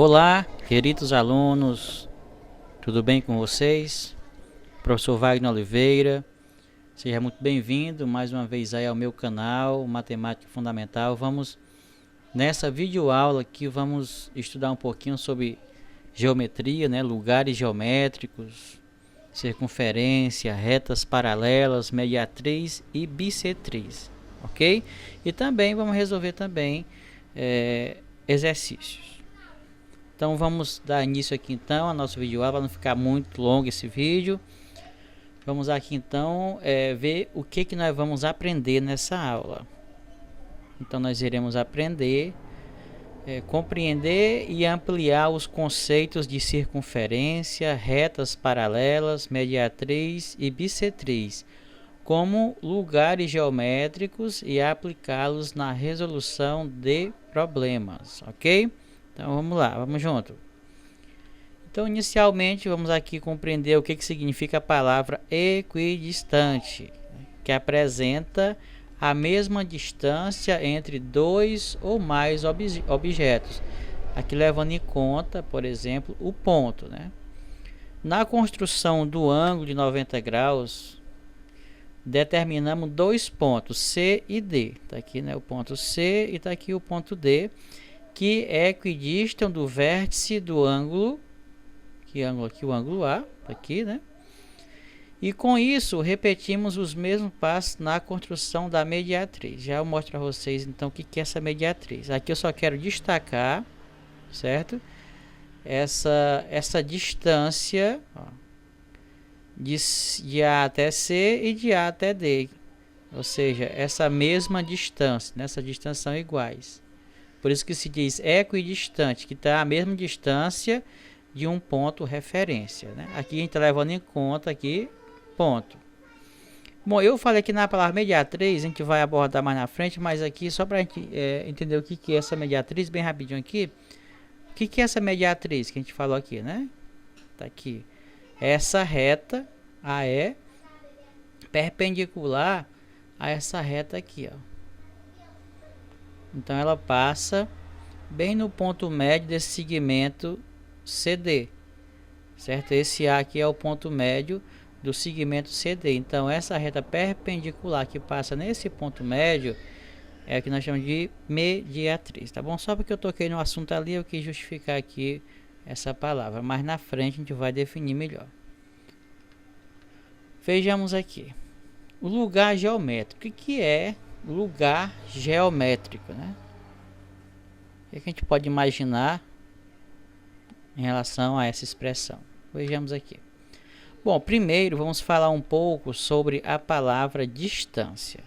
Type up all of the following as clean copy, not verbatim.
Olá, queridos alunos, tudo bem com vocês? Professor Wagner Oliveira, seja muito bem-vindo mais uma vez aí ao meu canal Matemática Fundamental. Nessa videoaula aqui, vamos estudar um pouquinho sobre geometria, né? Lugares geométricos, circunferência, retas paralelas, mediatriz e bissetriz, ok? E também vamos resolver também exercícios. Então vamos dar início aqui então a nosso vídeo para não ficar muito longo esse vídeo. Vamos aqui então ver o que nós vamos aprender nessa aula. Então nós iremos aprender, compreender e ampliar os conceitos de circunferência, retas paralelas, mediatriz e bissetriz, como lugares geométricos e aplicá-los na resolução de problemas, ok? Então vamos lá, vamos junto. Então inicialmente vamos aqui compreender o que significa a palavra equidistante, que apresenta a mesma distância entre dois ou mais objetos. Aqui levando em conta, por exemplo, o ponto, né? Na construção do ângulo de 90 graus, determinamos dois pontos, C e D. Está aqui, né, o ponto C e está aqui o ponto D, que equidistam do vértice do ângulo, que ângulo aqui, o ângulo A, aqui, né? E com isso repetimos os mesmos passos na construção da mediatriz. Já eu mostro para vocês então o que é essa mediatriz. Aqui eu só quero destacar, certo? Essa distância, ó, de A até C e de A até D, ou seja, essa mesma distância, nessa distância são iguais. Por isso que se diz equidistante, que está a mesma distância de um ponto referência, né? Aqui a gente está levando em conta aqui ponto. Bom, eu falei aqui na palavra mediatriz, a gente vai abordar mais na frente, mas aqui só para a gente entender o que é essa mediatriz, bem rapidinho aqui. O que é essa mediatriz que a gente falou aqui, né? Tá aqui. Essa reta AE perpendicular a essa reta aqui, ó. Então ela passa bem no ponto médio desse segmento CD, certo? Esse A aqui é o ponto médio do segmento CD. Então essa reta perpendicular que passa nesse ponto médio é a que nós chamamos de mediatriz, tá bom? Só porque eu toquei no assunto ali, eu quis justificar aqui essa palavra, mas na frente a gente vai definir melhor. Vejamos aqui o lugar geométrico. O que é lugar geométrico, né? O que a gente pode imaginar em relação a essa expressão? Vejamos aqui. Bom, primeiro vamos falar um pouco sobre a palavra distância.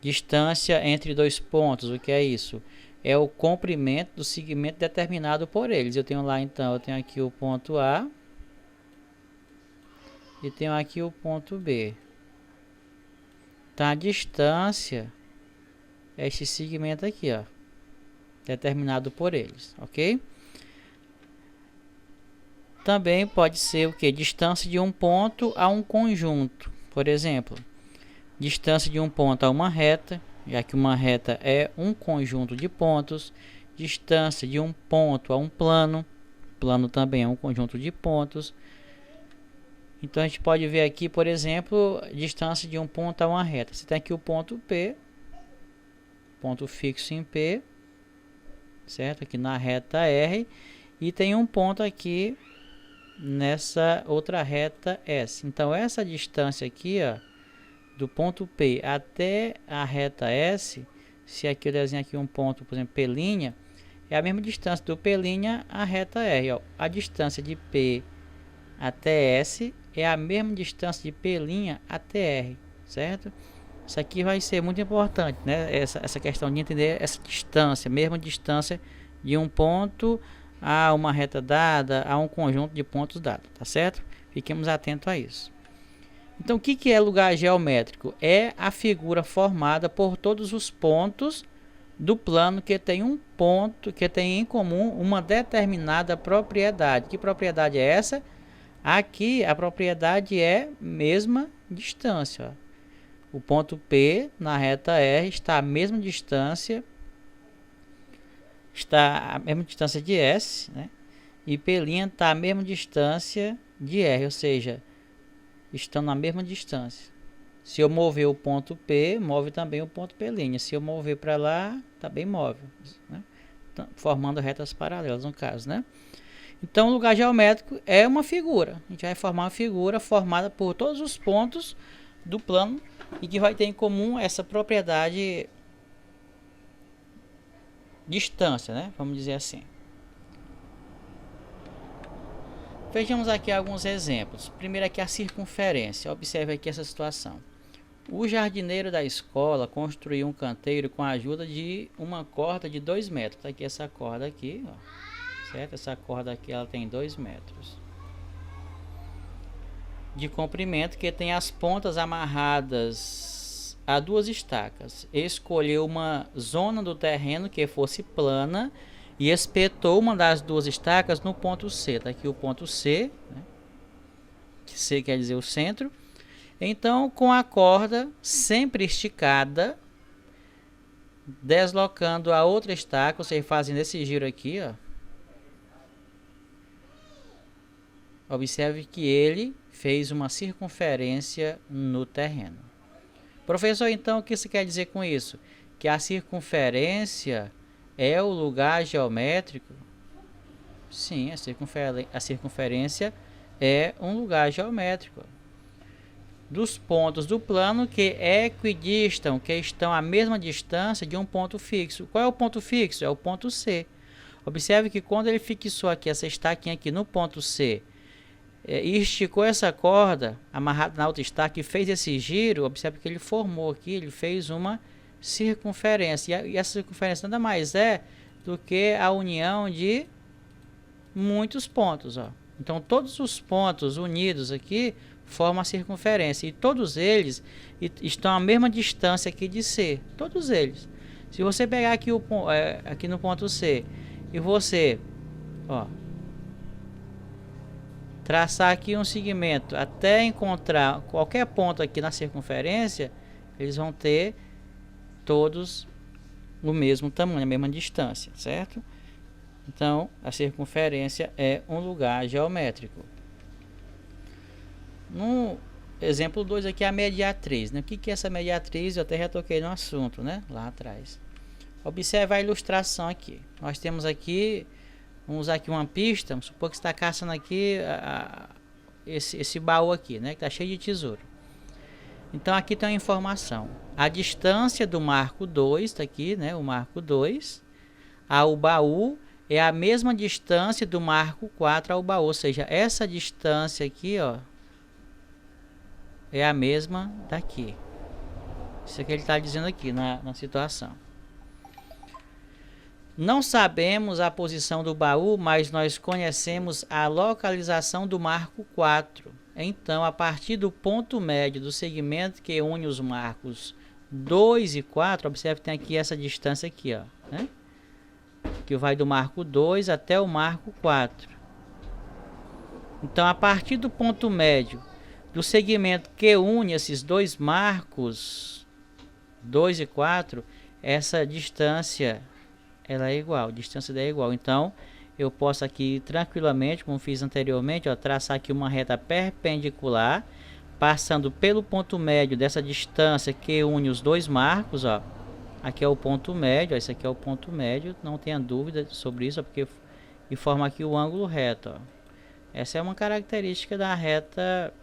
Distância entre dois pontos, o que é isso? É o comprimento do segmento determinado por eles. Eu tenho lá então, eu tenho aqui o ponto A e tenho aqui o ponto B. Então a distância é esse segmento aqui, ó, determinado por eles, ok? Também pode ser o que? Distância de um ponto a um conjunto. Por exemplo, distância de um ponto a uma reta, já que uma reta é um conjunto de pontos. Distância de um ponto a um plano. Plano também é um conjunto de pontos. Então a gente pode ver aqui, por exemplo, distância de um ponto a uma reta. Você tem aqui o ponto P, ponto fixo em P, certo? Aqui na reta R, e tem um ponto aqui nessa outra reta S. Então essa distância aqui, ó, do ponto P até a reta S, se aqui eu desenho aqui um ponto, por exemplo, P', é a mesma distância do P' à reta R, ó. A distância de P até S é a mesma distância de P' até R, certo? Isso aqui vai ser muito importante, né? Essa questão de entender essa distância, mesma distância de um ponto a uma reta dada, a um conjunto de pontos dados, tá certo? Fiquemos atentos a isso. Então, o que é lugar geométrico? É a figura formada por todos os pontos do plano que tem um ponto, que tem em comum uma determinada propriedade. Que propriedade é essa? Aqui a propriedade é mesma distância, ó. O ponto P na reta R está a mesma distância está a mesma distância de S, né? E P' está a mesma distância de R, ou seja, estão na mesma distância. Se eu mover o ponto P, move também o ponto P'. Se eu mover para lá, também move, né? Então, formando retas paralelas no caso, né? Então, o lugar geométrico é uma figura. A gente vai formar uma figura formada por todos os pontos do plano e que vai ter em comum essa propriedade distância, né? Vamos dizer assim. Vejamos aqui alguns exemplos. Primeiro aqui a circunferência. Observe aqui essa situação. O jardineiro da escola construiu um canteiro com a ajuda de uma corda de 2 metros. Tá aqui essa corda aqui, ó. Certo? Essa corda aqui ela tem 2 metros de comprimento, que tem as pontas amarradas a 2 estacas. Escolheu uma zona do terreno que fosse plana e espetou uma das 2 estacas no ponto C. Tá aqui o ponto C, né? Que C quer dizer o centro. Então, com a corda sempre esticada, deslocando a outra estaca, você fazendo esse giro aqui, ó. Observe que ele fez uma circunferência no terreno. Professor, então o que você quer dizer com isso? Que a circunferência é o lugar geométrico? Sim, a circunferência é um lugar geométrico. Dos pontos do plano que equidistam, que estão à mesma distância de um ponto fixo. Qual é o ponto fixo? É o ponto C. Observe que quando ele fixou aqui essa estaquinha aqui no ponto C, e esticou essa corda amarrada na outra estaca e fez esse giro, observe que ele formou aqui, ele fez uma circunferência. E essa circunferência nada mais é do que a união de muitos pontos, ó. Então todos os pontos unidos aqui formam a circunferência e todos eles estão à mesma distância aqui de C. Todos eles. Se você pegar aqui, aqui no ponto C e você, ó, traçar aqui um segmento até encontrar qualquer ponto aqui na circunferência, eles vão ter todos o mesmo tamanho, a mesma distância, certo? Então, a circunferência é um lugar geométrico. No exemplo 2 aqui, a mediatriz, né? O que é essa mediatriz? Eu até já toquei no assunto, né? Lá atrás. Observe a ilustração aqui. Nós temos aqui, vamos usar aqui uma pista, vamos supor que está caçando aqui esse baú aqui, né? Que está cheio de tesouro. Então, aqui tem uma informação. A distância do marco 2, está aqui, né? O marco 2 ao baú é a mesma distância do marco 4 ao baú. Ou seja, essa distância aqui, ó, é a mesma daqui. Isso é que ele está dizendo aqui na situação. Não sabemos a posição do baú, mas nós conhecemos a localização do marco 4. Então, a partir do ponto médio do segmento que une os marcos 2 e 4, observe que tem aqui essa distância aqui, ó, né? Que vai do marco 2 até o marco 4. Então, a partir do ponto médio do segmento que une esses dois marcos 2 e 4, essa distância ela é igual, a distância dela é igual. Então, eu posso aqui tranquilamente, como fiz anteriormente, ó, traçar aqui uma reta perpendicular, passando pelo ponto médio dessa distância que une os dois marcos, ó. Aqui é o ponto médio, ó, esse aqui é o ponto médio, não tenha dúvida sobre isso, ó, porque e forma aqui o ângulo reto, ó. Essa é uma característica da reta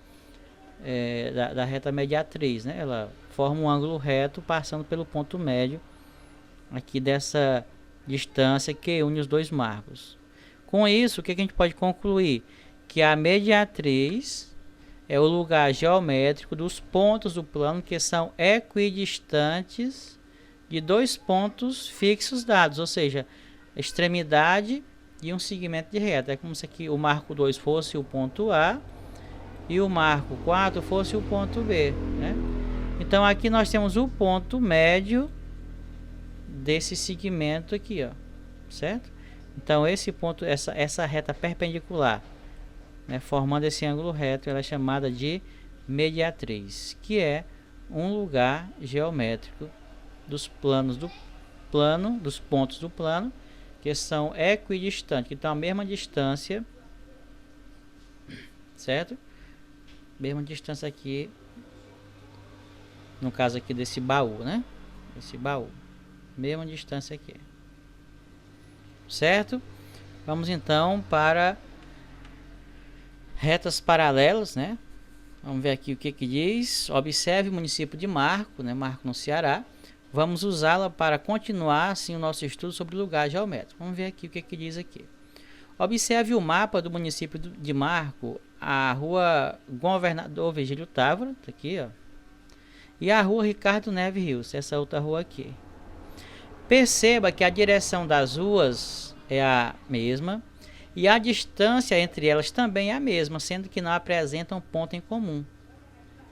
da reta mediatriz, né? Ela forma um ângulo reto passando pelo ponto médio aqui dessa distância que une os dois marcos. Com isso, o que a gente pode concluir? Que a mediatriz é o lugar geométrico dos pontos do plano que são equidistantes de dois pontos fixos dados, ou seja, a extremidade e um segmento de reta. É como se aqui o marco 2 fosse o ponto A e o marco 4 fosse o ponto B, né? Então aqui nós temos o ponto médio desse segmento aqui, ó, certo? Então esse ponto, essa reta perpendicular, né, formando esse ângulo reto, ela é chamada de mediatriz, que é um lugar geométrico dos planos dos pontos do plano que são equidistantes, que estão a mesma distância, certo? Mesma distância aqui, no caso aqui desse baú, né? Esse baú, mesma distância aqui, certo? Vamos então para retas paralelas, né? Vamos ver aqui o que diz. Observe o município de Marco, né? Marco no Ceará. Vamos usá-la para continuar assim o nosso estudo sobre lugar geométrico. Vamos ver aqui o que diz aqui. Observe o mapa do município de Marco, a rua Governador Virgílio Távora, tá aqui, ó, e a rua Ricardo Neves Rios, essa outra rua aqui. Perceba que a direção das ruas é a mesma e a distância entre elas também é a mesma, sendo que não apresentam ponto em comum.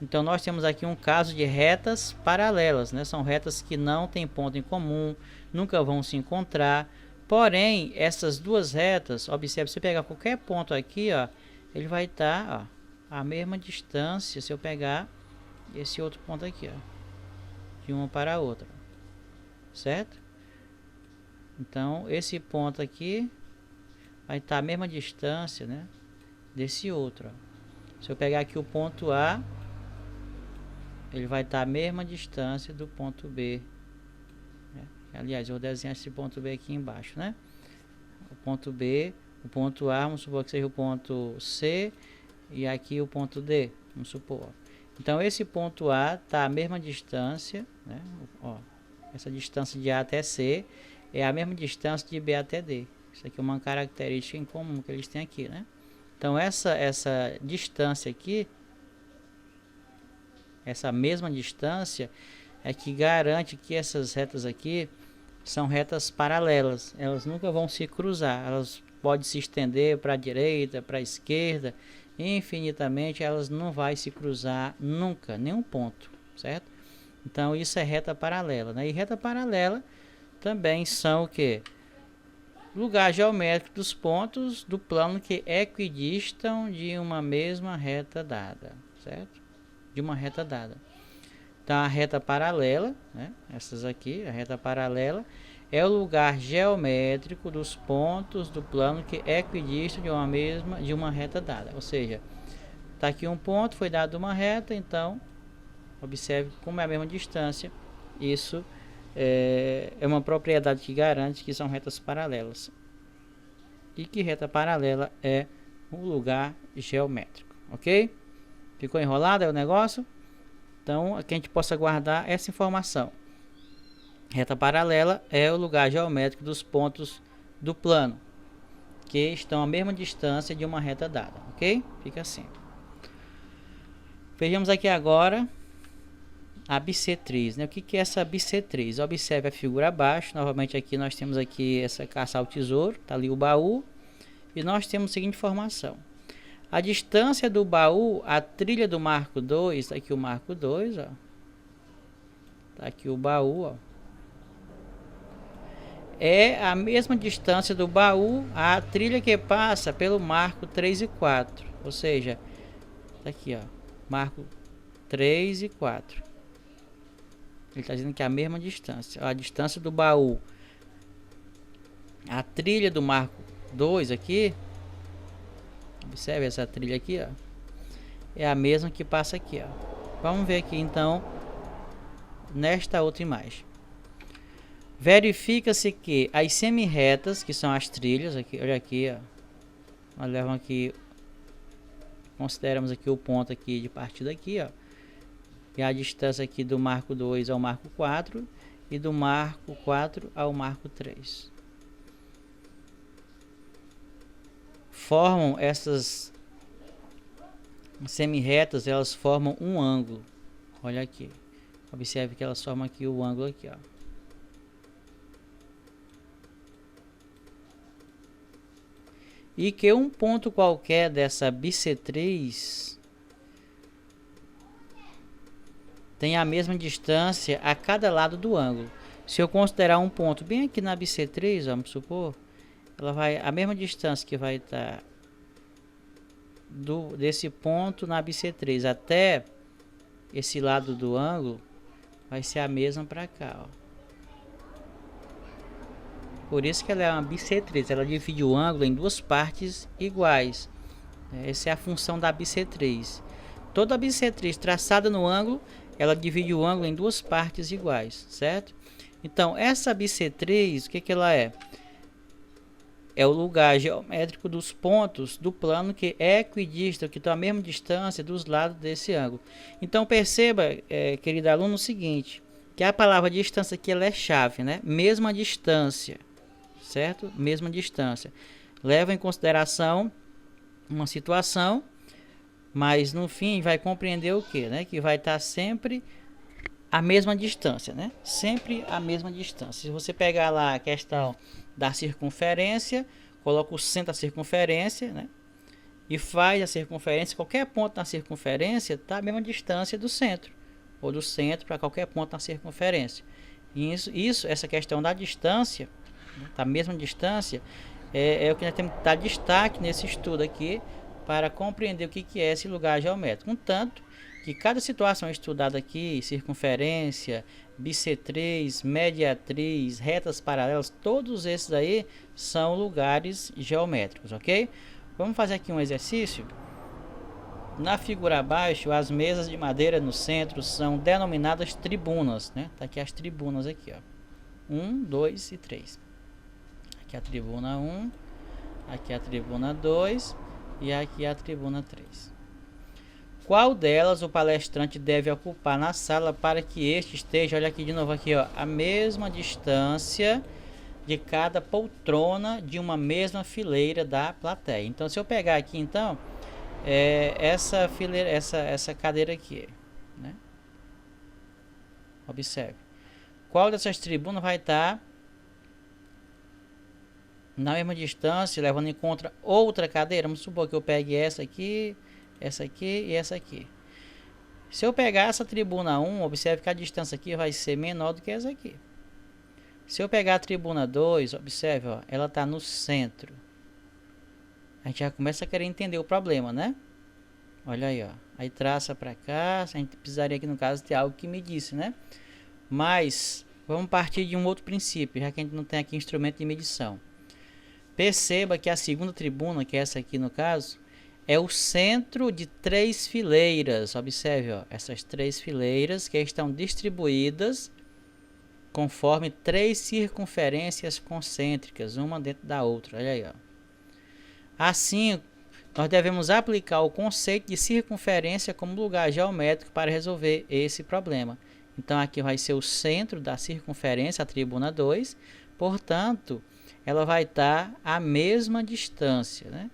Então nós temos aqui um caso de retas paralelas, né? São retas que não têm ponto em comum, nunca vão se encontrar. Porém, essas duas retas, observe, se eu pegar qualquer ponto aqui, ó, ele vai estar a mesma distância. Se eu pegar esse outro ponto aqui, ó, de uma para a outra, certo? Então esse ponto aqui vai estar a mesma distância, né, desse outro, ó. Se eu pegar aqui o ponto A, ele vai estar a mesma distância do ponto B, né? Aliás, eu vou desenhar esse ponto B aqui embaixo, né? O ponto B, o ponto A, vamos supor que seja o ponto C, e aqui o ponto D, vamos supor. Então esse ponto A está a mesma distância, né? Ó, essa distância de A até C é a mesma distância de B até D. Isso aqui é uma característica em comum que eles têm aqui, né? Então essa distância aqui, essa mesma distância, é que garante que essas retas aqui são retas paralelas. Elas nunca vão se cruzar. Elas podem se estender para a direita, para a esquerda, infinitamente. Elas não vão se cruzar nunca, nenhum ponto, certo? Então isso é reta paralela, né? E reta paralela também são o que? Lugar geométrico dos pontos do plano que equidistam de uma mesma reta dada, certo? De uma reta dada. Então a reta paralela, né? Essas aqui, a reta paralela é o lugar geométrico dos pontos do plano que equidistam de uma reta dada. Ou seja, tá aqui um ponto, foi dado uma reta, então observe como é a mesma distância. Isso é uma propriedade que garante que são retas paralelas. E que reta paralela é o lugar geométrico, ok? Ficou enrolado aí o negócio? Então, que a gente possa guardar essa informação. Reta paralela é o lugar geométrico dos pontos do plano que estão à mesma distância de uma reta dada, ok? Fica assim. Vejamos aqui agora a bissetriz, né? O que é essa bissetriz? Observe a figura abaixo. Novamente aqui nós temos aqui essa caça ao tesouro, tá ali o baú, e nós temos a seguinte informação: a distância do baú à trilha do marco 2, tá aqui o marco 2, ó. Tá aqui o baú, ó. É a mesma distância do baú à trilha que passa pelo marco 3 e 4. Ou seja, tá aqui, ó, marco 3 e 4. Ele está dizendo que é a mesma distância. A distância do baú, a trilha do marco 2 aqui, observe essa trilha aqui, ó, é a mesma que passa aqui, ó. Vamos ver aqui então nesta outra imagem. Verifica-se que as semi-retas, que são as trilhas aqui, olha aqui, ó, nós levamos aqui, consideramos aqui o ponto aqui de partida aqui, ó, e a distância aqui do marco 2 ao marco 4 e do marco 4 ao marco 3. Formam essas semi-retas, elas formam um ângulo. Olha aqui. Observe que elas formam aqui o ângulo aqui, ó. E que um ponto qualquer dessa bissetriz tem a mesma distância a cada lado do ângulo. Se eu considerar um ponto bem aqui na bissetriz, vamos supor, ela vai a mesma distância que vai estar desse ponto na bissetriz até esse lado do ângulo, vai ser a mesma para cá, ó. Por isso que ela é uma bissetriz, ela divide o ângulo em duas partes iguais. Essa é a função da bissetriz. Toda bissetriz traçada no ângulo, ela divide o ângulo em duas partes iguais, certo? Então, essa bissetriz, o que que ela é? É o lugar geométrico dos pontos do plano que é equidistam, que estão à mesma distância dos lados desse ângulo. Então, perceba, querido aluno, o seguinte, que a palavra distância aqui ela é chave, né? Mesma distância, certo? Mesma distância. Leva em consideração uma situação, mas no fim vai compreender o que, né? Que vai estar sempre a mesma distância, né? Sempre a mesma distância. Se você pegar lá a questão da circunferência, coloca o centro da circunferência, né? E faz a circunferência, qualquer ponto na circunferência está a mesma distância do centro, ou do centro para qualquer ponto na circunferência. E essa questão da distância, da mesma distância, é o que nós temos que dar destaque nesse estudo aqui, para compreender o que é esse lugar geométrico. Tanto que cada situação estudada aqui, circunferência, bissetriz, mediatriz, retas paralelas, todos esses aí são lugares geométricos, ok? Vamos fazer aqui um exercício. Na figura abaixo, as mesas de madeira no centro são denominadas tribunas, né? Tá aqui as tribunas aqui, ó. 1, 2 e 3. Aqui a tribuna 1, aqui a tribuna 2 e aqui a tribuna 3. Qual delas o palestrante deve ocupar na sala para que este esteja, olha aqui de novo aqui, ó, a mesma distância de cada poltrona de uma mesma fileira da plateia. Então, se eu pegar aqui, então, essa fileira, essa cadeira aqui, né? Observe. Qual dessas tribunas vai estar na mesma distância, levando em conta outra cadeira? Vamos supor que eu pegue essa aqui e essa aqui. Se eu pegar essa tribuna 1, observe que a distância aqui vai ser menor do que essa aqui. Se eu pegar a tribuna 2, observe, ó, ela está no centro. A gente já começa a querer entender o problema, né? Olha aí, ó. Aí traça para cá. A gente precisaria aqui, no caso, ter algo que me disse, né? Mas vamos partir de um outro princípio, já que a gente não tem aqui instrumento de medição. Perceba que a segunda tribuna, que é essa aqui no caso, é o centro de 3 fileiras. Observe, ó, essas 3 fileiras que estão distribuídas conforme 3 circunferências concêntricas, uma dentro da outra. Olha aí, ó. Assim, nós devemos aplicar o conceito de circunferência como lugar geométrico para resolver esse problema. Então, aqui vai ser o centro da circunferência, a tribuna 2. Portanto, ela vai estar à mesma distância, né,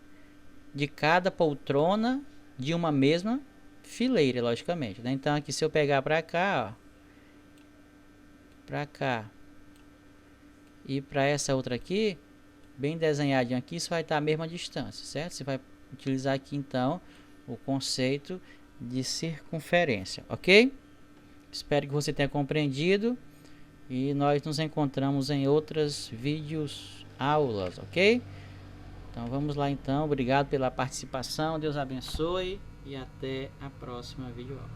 de cada poltrona de uma mesma fileira, logicamente, né? Então, aqui se eu pegar para cá, ó, para cá e para essa outra aqui, bem desenhadinho aqui, isso vai estar à mesma distância, certo? Você vai utilizar aqui, então, o conceito de circunferência, ok? Espero que você tenha compreendido e nós nos encontramos em outras vídeos aulas, ok? Então vamos lá então, obrigado pela participação, Deus abençoe e até a próxima videoaula.